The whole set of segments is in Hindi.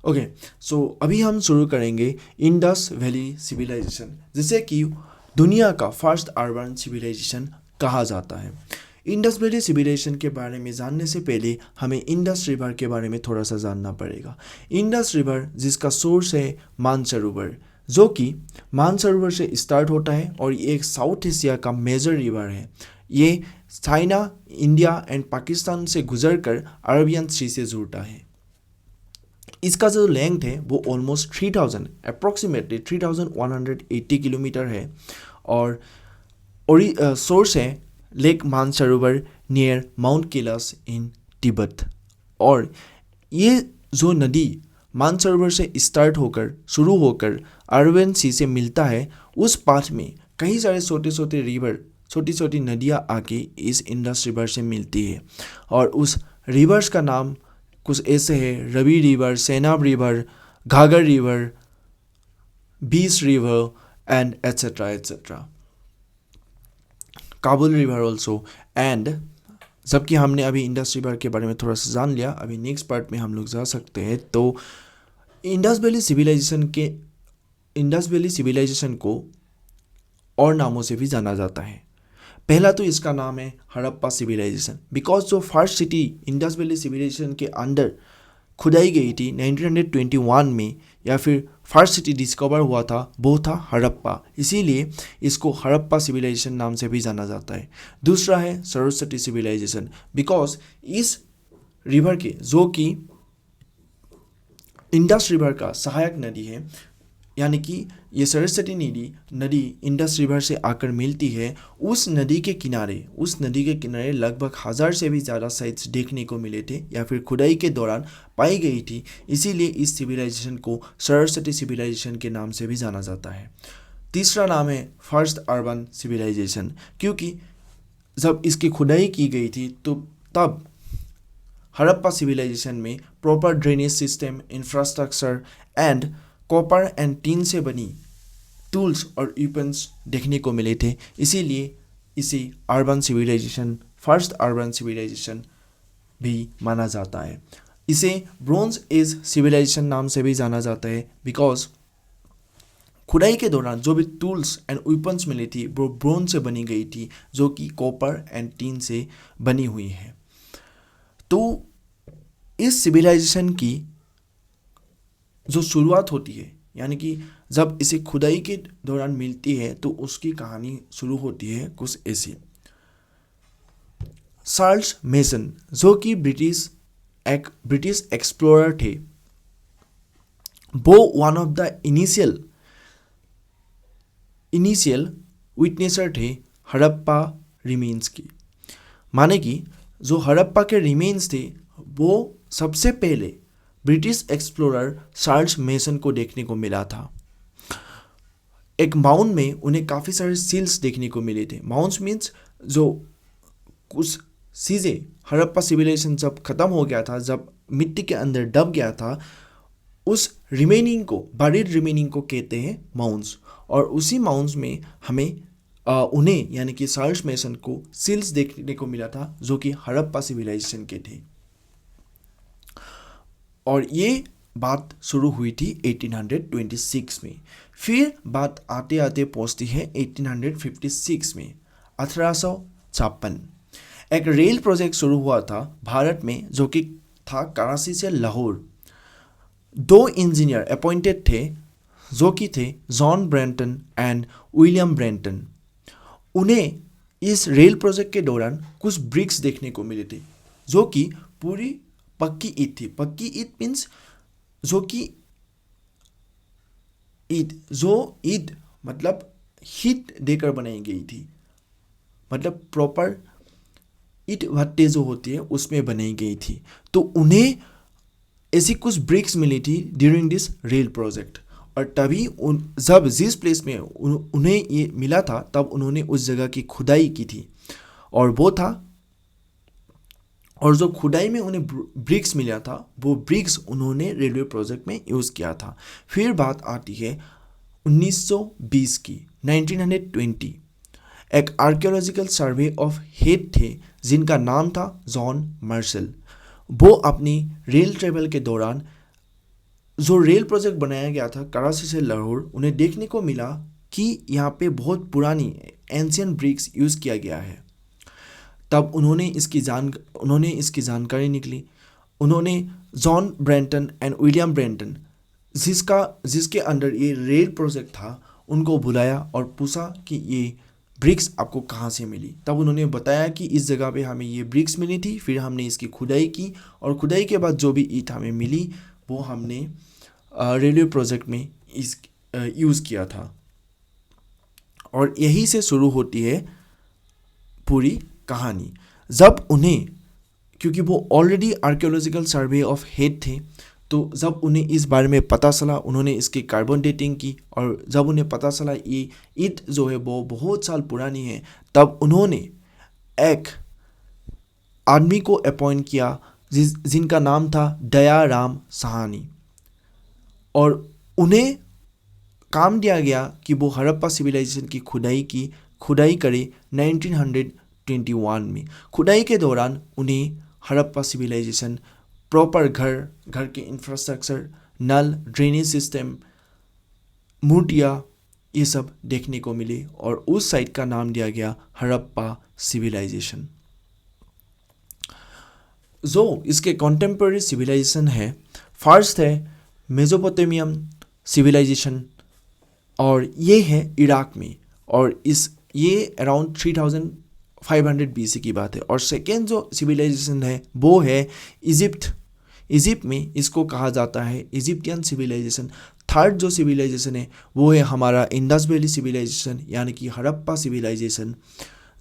ओके, सो अभी हम शुरू करेंगे इंडस वैली सिविलाइजेशन, जिसे कि दुनिया का फर्स्ट अर्बन सिविलाइजेशन कहा जाता है। इंडस वैली सिविलाइजेशन के बारे में जानने से पहले हमें इंडस रिवर के बारे में थोड़ा सा जानना पड़ेगा। इंडस रिवर जिसका सोर्स है मानसरोवर, जो कि मानसरोवर से स्टार्ट होता है और ये एक साउथ एशिया का मेजर रिवर है। ये चाइना, इंडिया एंड पाकिस्तान से गुजरकर अरबियन सी से जुड़ता है। इसका जो लेंथ है वो ऑलमोस्ट 3000 अप्रोक्सीमेटली 3180 किलोमीटर है और सोर्स है lake Mansarovar near mount Kailash in Tibet. और ये जो नदी मानसरोवर से स्टार्ट होकर शुरू होकर अरबियन सी से मिलता है, उस पाथ में कई सारे छोटे छोटे रिवर, छोटी छोटी नदियाँ आके इस इंडस रिवर से मिलती है। और उस रिवर्स का नाम कुछ ऐसे है: रवि रिवर, सेनाब रिवर, घाघर रिवर, बीस river and etcetera etcetera, Kabul river also. And जबकि हमने अभी इंडस रिवर के बारे में थोड़ा सा जान लिया, अभी नेक्स्ट पार्ट में हम लोग जा सकते हैं। तो इंडस वैली सिविलाइजेशन को और नामों से भी जाना जाता है। पहला तो इसका नाम है हड़प्पा सिविलाइजेशन, बिकॉज जो first city Indus valley civilization के अंडर खुदाई गई थी 1921 में, या फिर फर्स्ट सिटी डिस्कवर हुआ था, वो था हड़प्पा, इसीलिए इसको हड़प्पा सिविलाइजेशन नाम से भी जाना जाता है। दूसरा है सरस्वती सिविलाइजेशन, बिकॉज इस रिवर के, जो कि इंडस रिवर का सहायक नदी है, यानी कि ये सरस्वती नदी इंडस रिवर से आकर मिलती है, उस नदी के किनारे लगभग 1000 से भी ज़्यादा साइट्स देखने को मिले थे या फिर खुदाई के दौरान पाई गई थी। इसीलिए इस सिविलाइजेशन को सरस्वती सिविलाइजेशन के नाम से भी जाना जाता है। तीसरा नाम है फर्स्ट अर्बन सिविलाइजेशन, क्योंकि जब इसकी खुदाई की गई थी तो तब हड़प्पा सिविलाइजेशन में proper drainage system, infrastructure and copper and teen से बनी टूल्स और वेपन्स देखने को मिले थे। इसीलिए इसे फर्स्ट अर्बन सिविलाइजेशन भी माना जाता है। इसे ब्रोंज एज सिविलाइजेशन नाम से भी जाना जाता है, बिकॉज खुदाई के दौरान जो भी टूल्स एंड वेपन्स मिली थी वो ब्रोंज से बनी गई थी, जो कि कॉपर एंड टीन से बनी हुई है। तो इस सिविलाइजेशन की जो शुरुआत होती है, यानी कि जब इसे खुदाई के दौरान मिलती है, तो उसकी कहानी शुरू होती है कुछ ऐसी। चार्ल्स मेसन, जो कि ब्रिटिश एक्सप्लोरर थे, वो वन ऑफ द इनिशियल विटनेसर थे हड़प्पा रिमेन्स की। माने कि जो हड़प्पा के रिमेन्स थे वो सबसे पहले ब्रिटिश एक्सप्लोरर चार्ल्स मेसन को देखने को मिला था। एक माउंट में उन्हें काफ़ी सारे सील्स देखने को मिले थे। माउंट्स मीन्स जो कुछ चीज़ें, हड़प्पा सिविलाइजेशन जब ख़त्म हो गया था, जब मिट्टी के अंदर दब गया था, उस बरीड रिमेनिंग को कहते हैं माउंट्स। और उसी माउंट्स में हमें उन्हें, यानी कि चार्ल्स मेसन को सील्स देखने को मिला था, जो कि हड़प्पा सिविलाइजेशन के थे। और ये बात शुरू हुई थी 1826 में। फिर बात आते आते पहुंचती है 1856 में, 1856 एक रेल प्रोजेक्ट शुरू हुआ था भारत में, जो कि था कराची से लाहौर। 2 इंजीनियर अपॉइंटेड थे, जो कि थे John Brunton and William Brunton. उन्हें इस रेल प्रोजेक्ट के दौरान कुछ ब्रिक्स देखने को मिले थे, जो कि पूरी पक्की ईंट थी। पक्की ईंट मीन्स जो ईंट मतलब हीट देकर बनाई गई थी, मतलब प्रॉपर ईंट भट्टे जो होती है उसमें बनाई गई थी। तो उन्हें ऐसी कुछ ब्रिक्स मिली थी ड्यूरिंग दिस रेल प्रोजेक्ट। और तभी जब जिस प्लेस में उन्हें ये मिला था, तब उन्होंने उस जगह की खुदाई की थी, और जो खुदाई में उन्हें ब्रिक्स मिला था, वो ब्रिक्स उन्होंने रेलवे प्रोजेक्ट में यूज़ किया था। फिर बात आती है 1920 की, 1920। एक आर्कियोलॉजिकल सर्वे ऑफ हेड थे, जिनका नाम था जॉन मार्शल। वो अपनी रेल ट्रेवल के दौरान जो रेल प्रोजेक्ट बनाया गया था कराची से लाहौर, उन्हें देखने को मिला कि यहाँ पे बहुत पुरानी एंशियंट ब्रिक्स यूज़ किया गया है। तब उन्होंने इसकी जानकारी निकली। उन्होंने John Brunton and William Brunton, जिसके अंडर ये रेल प्रोजेक्ट था, उनको बुलाया और पूछा कि ये ब्रिक्स आपको कहाँ से मिली। तब उन्होंने बताया कि इस जगह पे हमें ये ब्रिक्स मिली थी, फिर हमने इसकी खुदाई की और खुदाई के बाद जो भी ईंट हमें मिली वो हमने रेलवे प्रोजेक्ट में यूज़ किया था। और यही से शुरू होती है पूरी कहानी। जब उन्हें, क्योंकि वो already archaeological survey of head थे, तो जब उन्हें इस बारे में पता चला, उन्होंने इसकी कार्बन डेटिंग की और जब उन्हें पता चला ये ईंट जो है वो बहुत साल पुरानी है, तब उन्होंने एक आदमी को अपॉइंट किया जिनका नाम था दयाराम साहनी, और उन्हें काम दिया गया कि वो हड़प्पा सिविलाइजेशन की खुदाई करे 1921 में। खुदाई के दौरान उन्हें हड़प्पा सिविलाइजेशन प्रॉपर घर के इंफ्रास्ट्रक्चर, नल, ड्रेनेज सिस्टम, मूर्तियाँ, ये सब देखने को मिले और उस साइट का नाम दिया गया हड़प्पा सिविलाइजेशन। जो इसके कॉन्टेम्पररी सिविलाइजेशन है, फर्स्ट है मेसोपोटामियन सिविलाइजेशन और ये है इराक में, और ये अराउंड 3500 BC की बात है। और सेकेंड जो सिविलाइजेशन है वो है इजिप्ट में, इसको कहा जाता है इजिप्टियन सिविलाइजेशन। थर्ड जो सिविलाइजेशन है वो है हमारा इंडस वैली सिविलाइजेशन, यानी कि हड़प्पा सिविलाइजेशन,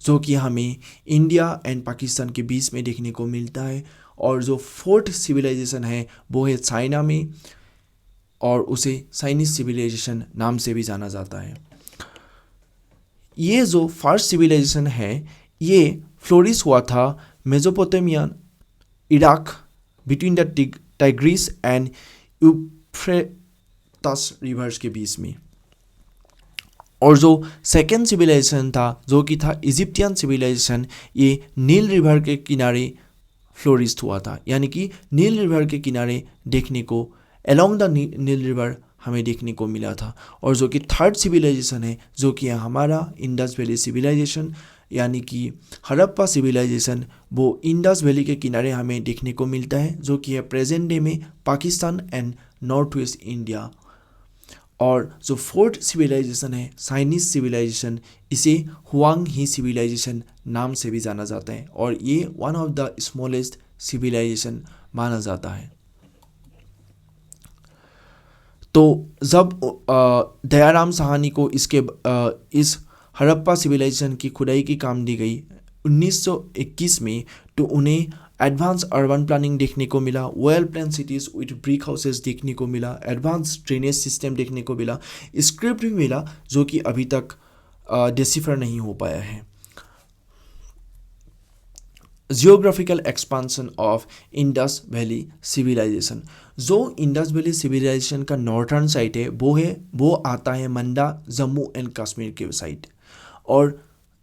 जो कि हमें इंडिया एंड पाकिस्तान के बीच में देखने को मिलता है। और जो फोर्थ सिविलाइजेशन है वो है चाइना में, और उसे चाइनीज सिविलाइजेशन नाम से भी जाना जाता है। ये जो फर्स्ट सिविलाइजेशन है ये फ्लोरिश हुआ था Mesopotamian Iraq, between the Tigris and Euphrates reverse के बीच में। और जो सेकेंड सिविलाइजेशन था जो कि था इजिप्टियन सिविलाइजेशन, ये नील रिवर के किनारे फ्लोरिश हुआ था, यानी कि नील रिवर के किनारे देखने को, अलोंग द नील रिवर हमें देखने को मिला था। और जो कि थर्ड सिविलाइजेशन है जो कि हमारा इंडस वैली सिविलाइजेशन, यानी कि हड़प्पा सिविलाइजेशन, वो इंडस वैली के किनारे हमें देखने को मिलता है, जो कि है प्रेजेंट डे में Pakistan and north west India. और जो फोर्थ सिविलाइजेशन है चाइनीज सिविलाइजेशन, इसे हुआंग ही सिविलाइजेशन नाम से भी जाना जाता है, और ये one of the smallest civilization माना जाता है। तो जब दयाराम साहनी को इस हड़प्पा सिविलाइजेशन की खुदाई की काम दी गई 1921 में, तो उन्हें एडवांस अर्बन प्लानिंग देखने को मिला, well plan cities with brick houses देखने को मिला, एडवांस ड्रेनेज सिस्टम देखने को मिला, स्क्रिप्ट भी मिला जो कि अभी तक डिसिफर नहीं हो पाया है। Geographical expansion of Indus valley civilization, जो इंडस वैली सिविलाइजेशन का नॉर्थर्न साइड है वो आता है मंडा, जम्मू एंड कश्मीर के साइड, और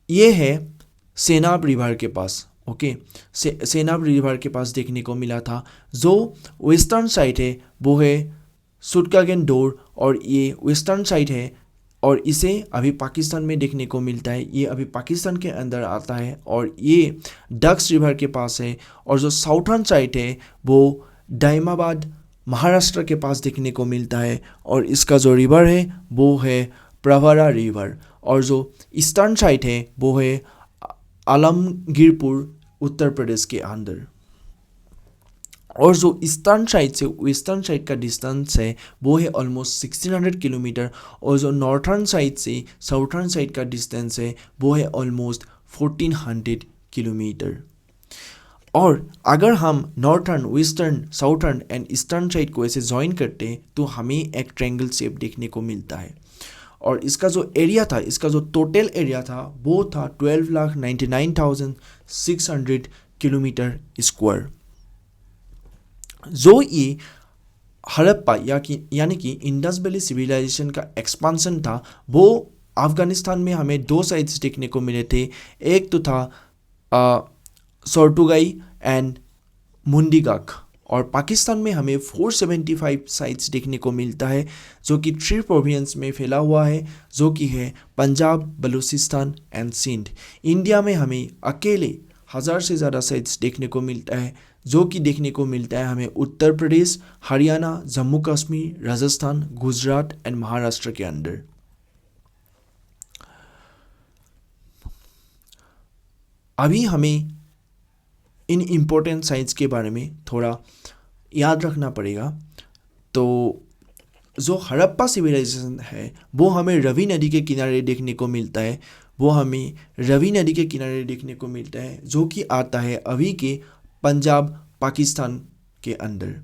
ये है सेनाब रिवर के पास। ओके, सेनाब रिवर के पास देखने को मिला था। जो वेस्टर्न साइड है वो है सुटकागेन डोर, और ये वेस्टर्न साइड है और इसे अभी पाकिस्तान में देखने को मिलता है, ये अभी पाकिस्तान के अंदर आता है, और ये डक्स रिवर के पास है। और जो साउथर्न साइड है वो दाइमाबाद महाराष्ट्र के पास देखने को मिलता है, और इसका जो रिवर है वो है प्रवरा रिवर। और जो ईस्टर्न साइड है वो है आलमगीरपुर उत्तर प्रदेश के अंदर। और जो ईस्टर्न साइड से वेस्टर्न साइड का डिस्टेंस है वो है ऑलमोस्ट 1600 किलोमीटर, और जो नॉर्थर्न साइड से साउथर्न साइड का डिस्टेंस है वो है ऑलमोस्ट 1400 किलोमीटर। और अगर हम northern, western, southern and eastern side को ऐसे ज्वाइन करते हैं तो हमें एक ट्रायंगल शेप देखने को मिलता है। और इसका जो एरिया था, इसका जो टोटल एरिया था वो था 12,99,600 किलोमीटर स्क्वायर। जो ये हड़प्पा यानी कि इंडस वैली सिविलाइजेशन का एक्सपांसन था, वो अफगानिस्तान में हमें दो साइट्स देखने को मिले थे। एक तो था सोर्टुगाई एंड मुंडीगाक, और पाकिस्तान में हमें 475 साइट्स देखने को मिलता है, जो कि 3 प्रोविंस में फैला हुआ है, जो कि है पंजाब, बलूचिस्तान एंड सिंध। इंडिया में हमें अकेले 1000 से ज़्यादा साइट्स देखने को मिलता है, जो कि देखने को मिलता है हमें उत्तर प्रदेश, हरियाणा, जम्मू कश्मीर, राजस्थान, गुजरात एंड महाराष्ट्र के अंदर। अभी हमें इन इम्पोर्टेंट साइट्स के बारे में थोड़ा याद रखना पड़ेगा। तो जो हड़प्पा सिविलाइजेशन है वो हमें रवि नदी के किनारे देखने को मिलता है, जो कि आता है अभी के पंजाब, पाकिस्तान के अंदर।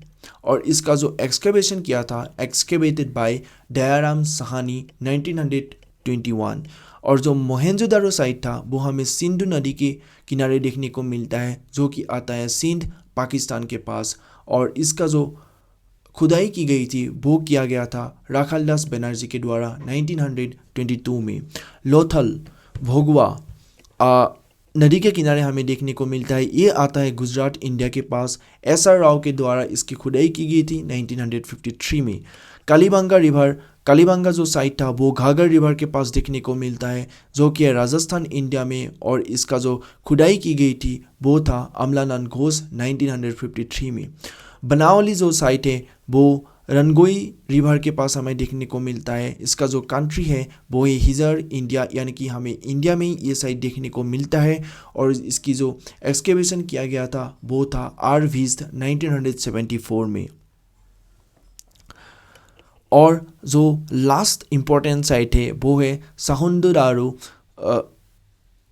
और इसका जो एक्सकेवेशन किया था, एक्सकेवेटेड बाय दयाराम साहनी 1921। और जो मोहेंजोदारो साइट था वो हमें सिंधु नदी के किनारे देखने को मिलता है, जो कि आता है सिंध, पाकिस्तान के पास। और इसका जो खुदाई की गई थी वो किया गया था राखालदास बनर्जी के द्वारा 1922 में। लोथल, भोगवा नदी के किनारे हमें देखने को मिलता है, ये आता है गुजरात, इंडिया के पास। SR राव के द्वारा इसकी खुदाई की गई थी 1953 में। कालीबंगा जो साइट था वो घाघर रिवर के पास देखने को मिलता है, जो कि है राजस्थान, इंडिया में। और इसका जो खुदाई की गई थी वो था अमलानंद घोष 1953 में। बनावली जो साइट है वो रनगोई रिवर के पास हमें देखने को मिलता है। इसका जो कंट्री है वो है हिजर, इंडिया, यानी कि हमें इंडिया में ये साइट देखने को मिलता है। और इसकी जो एक्सकेवेशन किया गया था वो था R-Vist 1974 में। और जो लास्ट इम्पोर्टेंट साइट है वो है साहुंदुरारू,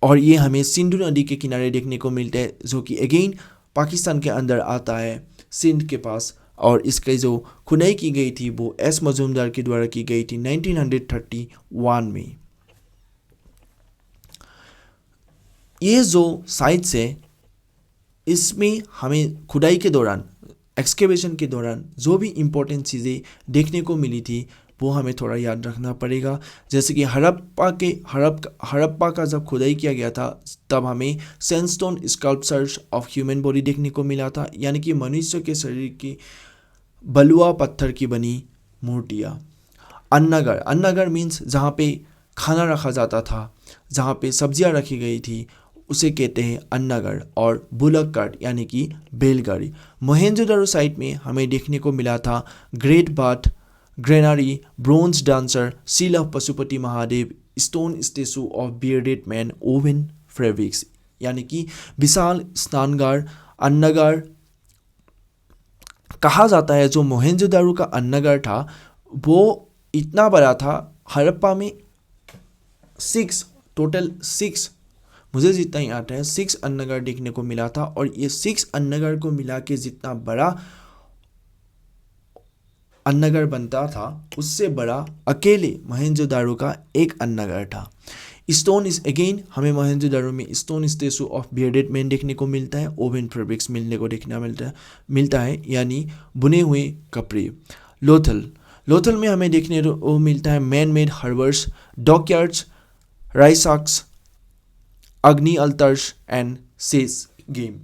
और ये हमें सिंधु नदी के किनारे देखने को मिलता है, जो कि अगेन पाकिस्तान के अंदर आता है, सिंध के पास। और इसकी जो खुदाई की गई थी वो S मजूमदार के द्वारा की गई थी 1931 में। ये जो साइट्स है इसमें हमें खुदाई के दौरान, एक्सकेवेशन के दौरान जो भी इम्पोर्टेंट चीज़ें देखने को मिली थी वो हमें थोड़ा याद रखना पड़ेगा। जैसे कि हड़प्पा का जब खुदाई किया गया था तब हमें sandstone sculptures of human body देखने को मिला था, यानी कि मनुष्य के शरीर की बलुआ पत्थर की बनी मूर्तियाँ। अन्नगर मीन्स जहाँ पे खाना रखा जाता था, जहाँ पे सब्जियाँ रखी गई थी, उसे कहते हैं अन्नगढ़। और बुलक कार्ट यानी कि बैलगाड़ी। मोहेंजोदारो साइट में हमें देखने को मिला था great bath, granary, bronze dancer, seal of Pashupati Mahadev, stone statue of bearded man, oven fabrics, यानी कि विशाल स्नानगार। अन्नगार कहा जाता है जो मोहेंजोदारो का अन्नगार था वो इतना बड़ा था, हड़प्पा में टोटल 6, मुझे जितना ही आता है 6 अन्नगार देखने को मिला था। और ये 6 अन्नगार को मिला के जितना बड़ा अन्नगार बनता था उससे बड़ा अकेले मोहेंजोदारो का एक अन्नगार था। स्टोन इज अगेन हमें मोहेंजोदारो में stone statue of bearded man देखने को मिलता है, ओवन फैब्रिक्स मिलने को देखना मिलता है यानी बुने हुए कपड़े। लोथल में हमें देखने को मिलता है मैन मेड हार्बर्स, डॉकयार्ड्स, राइसाक्स, अग्नि अल्टर्स एंड सेस गेम।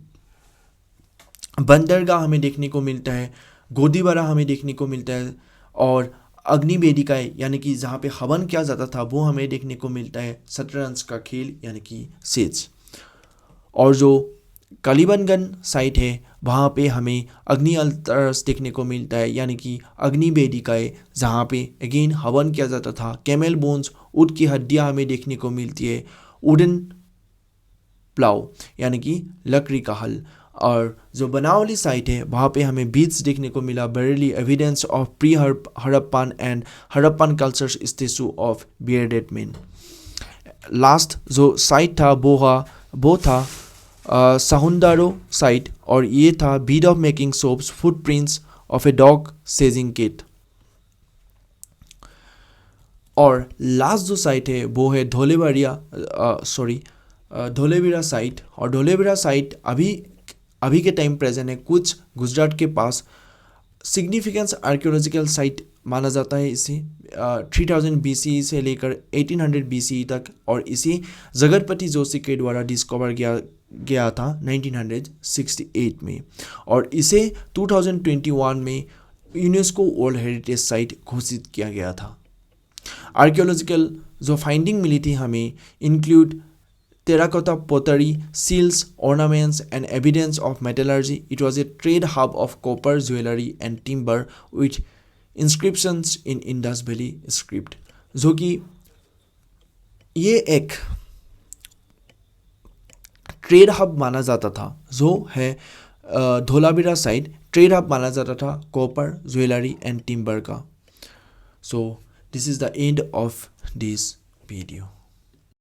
बंदरगाह हमें देखने को मिलता है, गोदीबारा हमें देखने को मिलता है, और अग्नि वेदिकाएँ यानी कि जहाँ पे हवन किया जाता था वो हमें देखने को मिलता है, शतरंज का खेल यानी कि सेज। और जो कालीबंगन साइट है वहाँ पे हमें अग्नि अल्टर्स देखने को मिलता है, यानी कि अग्नि वेदिकाएँ जहाँ पे अगेन हवन किया जाता था। कैमल बोन्स, ऊँट की हड्डियाँ हमें देखने को मिलती है। वुडन प्लाव यानी कि लकड़ी का हल। और जो बनावली साइट है वहाँ पे हमें बीच देखने को मिला, बरेली evidence of pre Harappan and Harappan cultures, statue of bearded man. Last जो साइट था वो था साहुंदारो साइट, और ये था bead of making soaps, footprints of a dog सेजिंग किट। और लास्ट जो साइट है वो है धोलेवीरा साइट। और धोलेवीरा साइट अभी के टाइम प्रेजेंट है कुछ गुजरात के पास। सिग्निफिकेंस आर्कियोलॉजिकल साइट माना जाता है इसे 3000 BCE से लेकर 1800 BCE तक, और इसे जगतपति जोशी के द्वारा डिस्कवर गया था 1968 में, और इसे 2021 में यूनेस्को वर्ल्ड हेरिटेज साइट घोषित किया गया था। आर्कियोलॉजिकल जो फाइंडिंग मिली थी हमें include terracotta pottery, seals, ornaments, and evidence of metallurgy. It was a trade hub of copper, jewelry, and timber with inscriptions in Indus Valley script. जो कि ये एक ट्रेड हब माना जाता था, जो है धोलावीरा साइड ट्रेड हब माना जाता था कॉपर, ज्वेलरी एंड टिम्बर का। So this is the end of this video.